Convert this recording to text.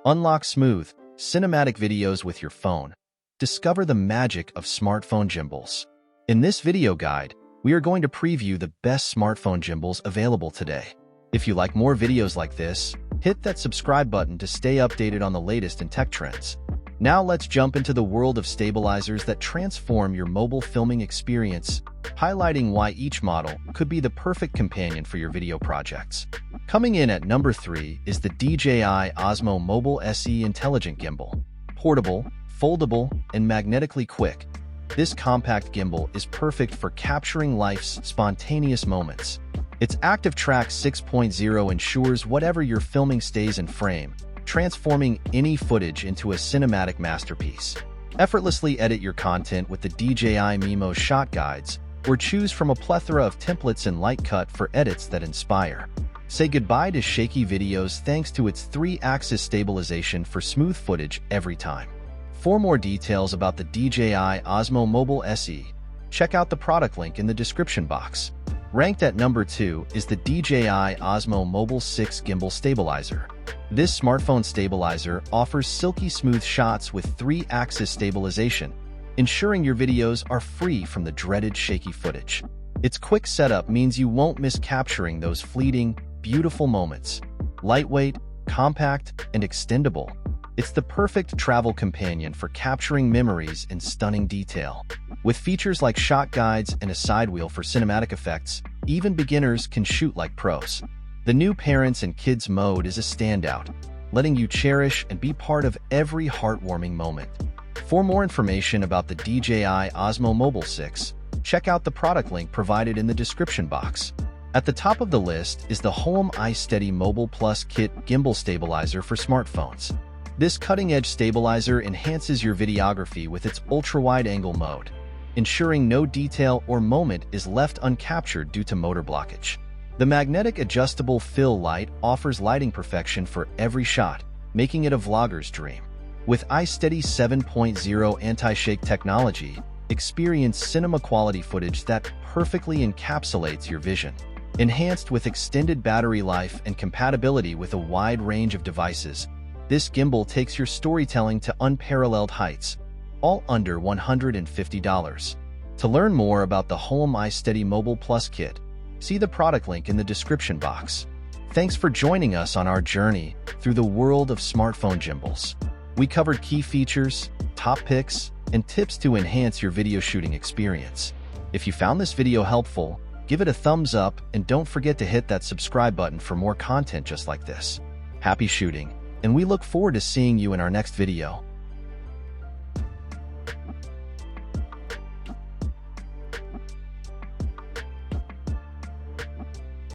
Unlock smooth, cinematic videos with your phone. Discover the magic of smartphone gimbals. In this video guide, we are going to preview the best smartphone gimbals available today. If you like more videos like this, hit that subscribe button to stay updated on the latest in tech trends. Now let's jump into the world of stabilizers that transform your mobile filming experience, highlighting why each model could be the perfect companion for your video projects. Coming in at number 3 is the DJI Osmo Mobile SE Intelligent Gimbal. Portable, foldable, and magnetically quick, this compact gimbal is perfect for capturing life's spontaneous moments. Its Active Track 6.0 ensures whatever you're filming stays in frame, transforming any footage into a cinematic masterpiece. Effortlessly edit your content with the DJI Mimo shot guides, or choose from a plethora of templates and light cut for edits that inspire. Say goodbye to shaky videos thanks to its 3-axis stabilization for smooth footage every time. For more details about the DJI Osmo Mobile SE, check out the product link in the description box. Ranked at number 2 is the DJI Osmo Mobile 6 Gimbal Stabilizer. This smartphone stabilizer offers silky smooth shots with 3-axis stabilization, ensuring your videos are free from the dreaded shaky footage. Its quick setup means you won't miss capturing those fleeting, beautiful moments. Lightweight, compact, and extendable, it's the perfect travel companion for capturing memories in stunning detail. With features like shot guides and a side wheel for cinematic effects, even beginners can shoot like pros. The new Parents and Kids mode is a standout, letting you cherish and be part of every heartwarming moment. For more information about the DJI Osmo Mobile 6, check out the product link provided in the description box. At the top of the list is the hohem iSteady Mobile Kit Gimbal Stabilizer for smartphones. This cutting-edge stabilizer enhances your videography with its ultra-wide-angle mode, ensuring no detail or moment is left uncaptured due to motor blockage. The magnetic adjustable fill light offers lighting perfection for every shot, making it a vlogger's dream. With iSteady 7.0 anti-shake technology, experience cinema-quality footage that perfectly encapsulates your vision. Enhanced with extended battery life and compatibility with a wide range of devices, this gimbal takes your storytelling to unparalleled heights, all under $150. To learn more about the hohem iSteady Mobile Plus Kit, see the product link in the description box. Thanks for joining us on our journey through the world of smartphone gimbals. We covered key features, top picks, and tips to enhance your video shooting experience. If you found this video helpful, give it a thumbs up and don't forget to hit that subscribe button for more content just like this. Happy shooting, and we look forward to seeing you in our next video.